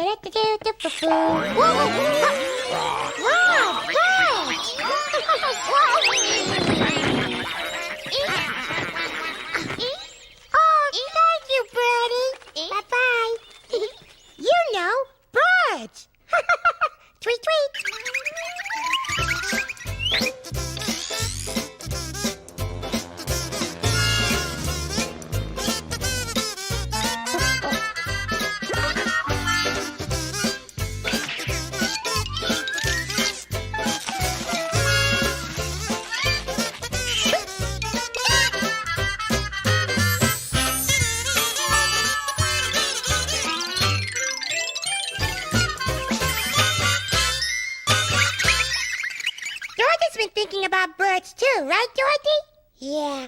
Oh, thank you, Birdie. Bye-bye. You know, birds. Tweet, tweet. Dorothy's been thinking about birds too, right, Dorothy? Yeah.